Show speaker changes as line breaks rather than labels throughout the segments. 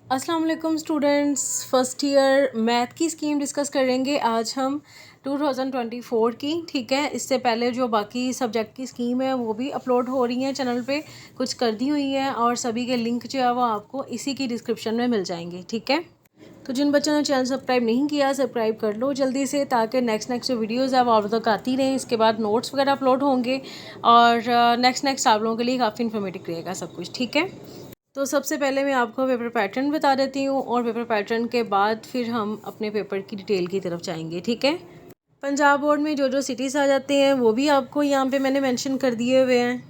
अस्सलाम वालेकुम students, first year math की स्कीम डिस्कस करेंगे आज हम 2024 की। ठीक है, इससे पहले जो बाकी सब्जेक्ट की स्कीम है वो भी अपलोड हो रही है चैनल पे, कुछ कर दी हुई है और सभी के लिंक जो है वो आपको इसी की डिस्क्रिप्शन में मिल जाएंगे। ठीक है, तो जिन बच्चों ने चैनल सब्सक्राइब नहीं किया सब्सक्राइब कर लो जल्दी से, ताकि नेक्स्ट जो वीडियोज़ है वो आप तक आती रहें। इसके बाद नोट्स वगैरह अपलोड होंगे और नेक्स्ट आप लोगों के लिए काफ़ी इन्फॉर्मेटिव रहेगा सब कुछ। ठीक है, तो सबसे पहले मैं आपको पेपर पैटर्न बता देती हूँ और पेपर पैटर्न के बाद फिर हम अपने पेपर की डिटेल की तरफ जाएंगे। ठीक है, पंजाब बोर्ड में जो सिटीज़ आ जाते हैं वो भी आपको यहाँ पे मैंने मेंशन कर दिए हुए हैं।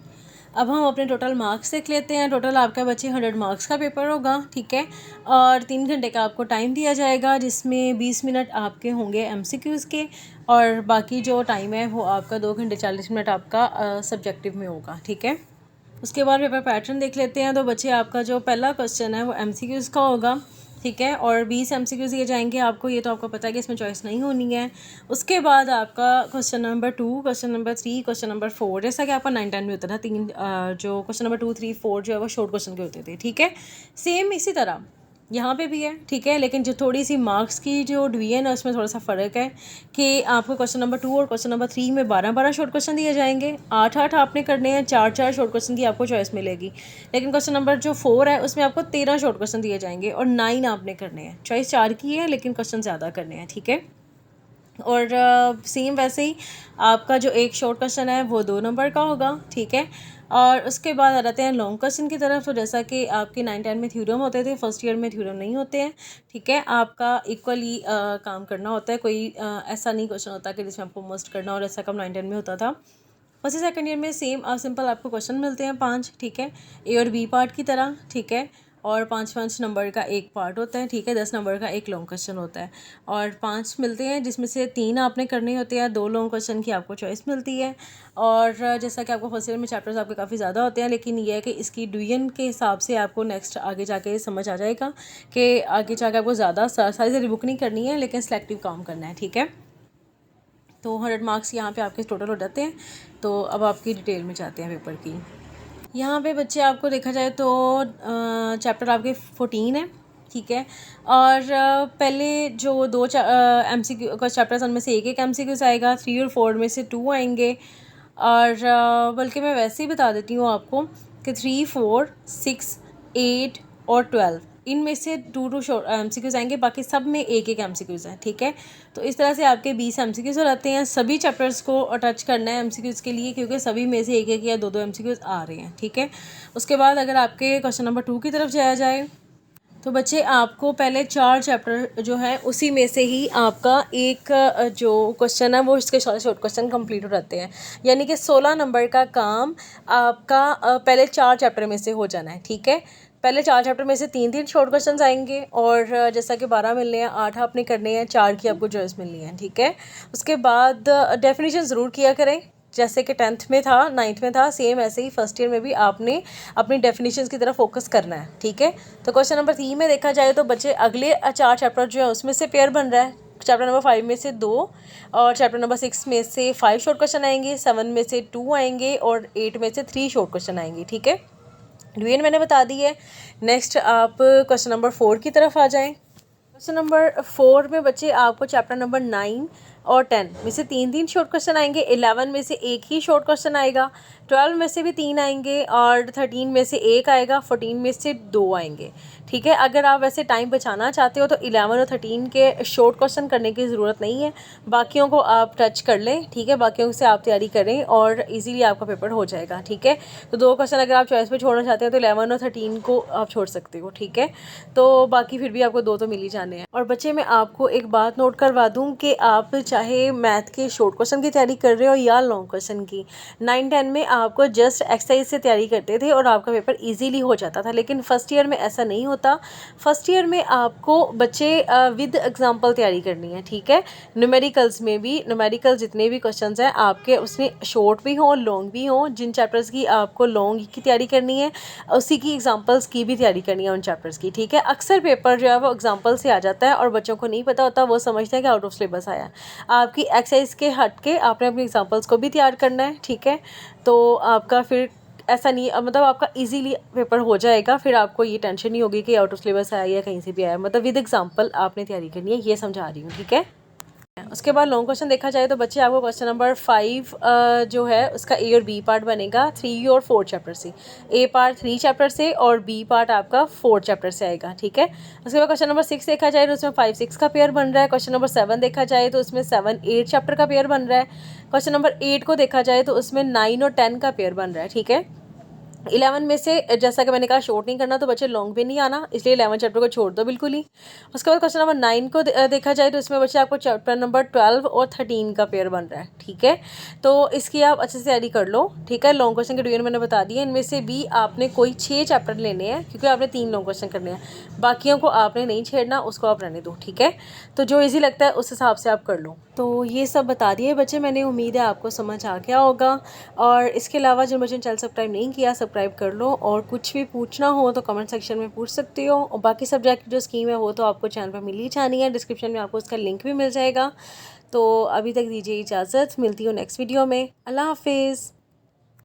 अब हम अपने टोटल मार्क्स देख लेते हैं। टोटल आपका बच्चे 100 मार्क्स का पेपर होगा। ठीक है, और 3 घंटे का आपको टाइम दिया जाएगा, जिसमें 20 मिनट आपके होंगे MCQs के और बाकी जो टाइम है वो आपका 2 घंटे 40 मिनट आपका सब्जेक्टिव में होगा। ठीक है, उसके बाद पेपर पैटर्न देख लेते हैं। तो बच्चे आपका जो पहला क्वेश्चन है वो MCQs का होगा। ठीक है, और 20 MCQs दिए जाएंगे आपको, ये तो आपको पता है कि इसमें चॉइस नहीं होनी है। उसके बाद आपका question number 2, question number 3, question number 4, जैसा कि आपका 9-10 में होता था, तीन जो क्वेश्चन नंबर 2, 3, 4 जो है वो शॉर्ट क्वेश्चन के होते थे। ठीक है, सेम इसी तरह यहाँ पे भी है। ठीक है, लेकिन जो थोड़ी सी मार्क्स की जो डिवीजन है उसमें थोड़ा सा फ़र्क है कि आपको क्वेश्चन नंबर 2 और क्वेश्चन नंबर 3 में 12-12 शॉर्ट क्वेश्चन दिए जाएंगे। 8-8 आपने करने हैं, 4-4 शॉर्ट क्वेश्चन की आपको चॉइस मिलेगी। लेकिन क्वेश्चन नंबर जो 4 है उसमें आपको 13 शॉर्ट क्वेश्चन दिए जाएंगे और 9 आपने करने हैं। चॉइस 4 की है लेकिन क्वेश्चन ज़्यादा करने हैं। ठीक है, और सेम वैसे ही आपका जो एक शॉर्ट क्वेश्चन है वो 2 नंबर का होगा। ठीक है, और उसके बाद आ जाते हैं लॉन्ग क्वेश्चन की तरफ। तो जैसा कि आपके 9-10 में थ्योरम होते थे, फर्स्ट ईयर में थ्योरम नहीं होते हैं। ठीक है, आपका इक्वली काम करना होता है, कोई ऐसा नहीं क्वेश्चन होता कि जिसमें आपको मस्ट करना, और ऐसा कम 9-10 में होता था। फर्स्ट सेकंड ईयर में सेम सिंपल आपको क्वेश्चन मिलते हैं 5। ठीक है, A और B पार्ट की तरह। ठीक है, और 5-5 नंबर का एक पार्ट होता है। ठीक है, 10 नंबर का एक लॉन्ग क्वेश्चन होता है और 5 मिलते हैं, जिसमें से 3 आपने करने होते हैं, 2 लॉन्ग क्वेश्चन की आपको चॉइस मिलती है। और जैसा कि आपको फर्स्ट ईयर में चैप्टर्स आपके काफ़ी ज़्यादा होते हैं, लेकिन यह है कि इसकी डिवीजन के हिसाब से आपको नेक्स्ट आगे जाके समझ आ जाएगा कि आगे जाके आपको ज़्यादा सारी सारी बुक नहीं करनी है, लेकिन सिलेक्टिव काम करना है। ठीक है, तो 100 मार्क्स यहाँ पे आपके टोटल हो जाते हैं। तो अब आपकी डिटेल में जाते हैं पेपर की। यहाँ पे बच्चे आपको देखा जाए तो चैप्टर आपके 14 है। ठीक है, और पहले जो 2 MCQ का चैप्टर्स, उनमें से एक MCQ आएगा। 3 और 4 में से 2 आएंगे। और बल्कि मैं वैसे ही बता देती हूँ आपको कि 3, 4, 6, 8 और 12 इनमें से 2 MCQs आएंगे, बाकी सब में एक MCQs हैं। ठीक है, तो इस तरह से आपके 20 MCQs हो जाते हैं। सभी चैप्टर्स को अटैच करना है MCQs के लिए, क्योंकि सभी में से एक या 2 MCQs आ रहे हैं। ठीक है, उसके बाद अगर आपके क्वेश्चन नंबर 2 की तरफ जाया जाए तो बच्चे आपको पहले 4 चैप्टर जो है उसी में से ही आपका एक जो क्वेश्चन है वो इसके शॉर्ट क्वेश्चन कंप्लीट हो जाते हैं। यानी कि 16 नंबर का काम आपका पहले 4 चैप्टर में से हो जाना है। ठीक है, पहले 4 चैप्टर में से 3-3 शॉर्ट क्वेश्चन आएंगे और जैसा कि 12 मिलने हैं, 8 आपने करने हैं, 4 की आपको चॉइस मिलनी है। ठीक है, उसके बाद डेफिनेशन ज़रूर किया करें, जैसे कि 10th में था, 9th में था, सेम ऐसे ही फर्स्ट ईयर में भी आपने अपनी डेफिनेशंस की तरफ फोकस करना है। ठीक है, तो क्वेश्चन नंबर 3 में देखा जाए तो बच्चे अगले 4 चैप्टर जो है उसमें से पेयर बन रहा है। चैप्टर नंबर 5 में से 2 और चैप्टर नंबर 6 में से 5 शॉर्ट क्वेश्चन आएंगे, 7 में से 2 आएंगे और 8 में से 3 शॉर्ट क्वेश्चन आएंगे। ठीक है, डिवीजन मैंने बता दी है। नेक्स्ट आप क्वेश्चन नंबर 4 की तरफ आ जाएं। क्वेश्चन नंबर 4 में बच्चे आपको चैप्टर नंबर 9 और 10 में से 3-3 शॉर्ट क्वेश्चन आएंगे, 11 में से एक ही शॉर्ट क्वेश्चन आएगा, 12 में से भी 3 आएंगे और 13 में से एक आएगा, 14 में से 2 आएंगे। ठीक है, अगर आप वैसे टाइम बचाना चाहते हो तो 11 और 13 के शॉर्ट क्वेश्चन करने की ज़रूरत नहीं है, बाकियों को आप टच कर लें। ठीक है, बाकियों से आप तैयारी करें और इजीली आपका पेपर हो जाएगा। ठीक है, तो 2 क्वेश्चन अगर आप चॉइस पे छोड़ना चाहते हैं तो 11 और 13 को आप छोड़ सकते हो। ठीक है, तो बाकी फिर भी आपको 2 तो मिल ही जाने हैं। और बच्चे मैं आपको एक बात नोट करवा दूं कि आप चाहे मैथ के शॉर्ट क्वेश्चन की तैयारी कर रहे हो या लॉन्ग क्वेश्चन की, 9-10 में आपको जस्ट एक्सरसाइज से तैयारी करते थे और आपका पेपर इजीली हो जाता था, लेकिन फर्स्ट ईयर में ऐसा नहीं होता। फर्स्ट ईयर में आपको बच्चे विद एग्जांपल तैयारी करनी है। ठीक है, न्यूमेरिकल्स में भी, न्यूमेरिकल जितने भी क्वेश्चंस हैं आपके उसमें शॉर्ट भी हों लॉन्ग भी हों, जिन चैप्टर्स की आपको लॉन्ग की तैयारी करनी है उसी की एग्जांपल्स की भी तैयारी करनी है उन चैप्टर्स की। ठीक है, अक्सर पेपर जो है वो एग्जांपल से आ जाता है और बच्चों को नहीं पता होता, वो समझते हैं कि आउट ऑफ सिलेबस आया। आपकी एक्सरसाइज के हट के आपने अपनी एग्जांपल्स को भी तैयार करना है। ठीक है, तो आपका फिर ऐसा नहीं मतलब आपका इजीली पेपर हो जाएगा, फिर आपको ये टेंशन नहीं होगी कि आउट ऑफ सिलेबस आया या कहीं से भी आया, मतलब विद एग्जांपल आपने तैयारी करनी है, ये समझा रही हूँ, ठीक है। उसके बाद लॉन्ग क्वेश्चन देखा जाए तो बच्चे आपको क्वेश्चन नंबर 5 जो है उसका ए और बी पार्ट बनेगा 3 और 4 चैप्टर से। ए पार्ट 3 चैप्टर से और बी पार्ट आपका 4 चैप्टर से आएगा, ठीक है। उसके बाद क्वेश्चन नंबर 6 देखा जाए तो उसमें 5-6 का पेयर बन रहा है। क्वेश्चन नंबर 7 देखा जाए तो उसमें 7-8 चैप्टर का पेयर बन रहा है। क्वेश्चन नंबर 8 को देखा जाए तो उसमें 9 और 10 का पेयर बन रहा है, ठीक है। 11 में से जैसा कि मैंने कहा शॉर्ट नहीं करना तो बच्चे लॉन्ग पे नहीं आना, इसलिए 11 चैप्टर को छोड़ दो बिल्कुल ही। उसके बाद क्वेश्चन नंबर 9 को देखा जाए तो इसमें बच्चे आपको चैप्टर नंबर 12 और 13 का पेयर बन रहा है, ठीक है। तो इसकी आप अच्छे से तैयारी कर लो, ठीक है। लॉन्ग क्वेश्चन के डिवीजन मैंने बता दिया, इनमें से भी आपने कोई 6 चैप्टर लेने हैं क्योंकि आपने 3 लॉन्ग क्वेश्चन करने हैं, बाकियों को आपने नहीं छेड़ना, उसको आप रहने दो, ठीक है। तो जो ईजी लगता है उस हिसाब से आप कर लो। तो ये सब बता दिए बच्चे मैंने, उम्मीद है आपको समझ आ गया होगा। और इसके अलावा जिन बच्चों ने चैनल सब्सक्राइब नहीं किया सब्सक्राइब कर लो, और कुछ भी पूछना हो तो कमेंट सेक्शन में पूछ सकते हो। और बाकी सब्जेक्ट जो स्कीम है वो तो आपको चैनल पर मिल ही जानी है, डिस्क्रिप्शन में आपको उसका लिंक भी मिल जाएगा। तो अभी तक दीजिए इजाज़त, मिलती हूँ नेक्स्ट वीडियो में। अल्लाह हाफिज़।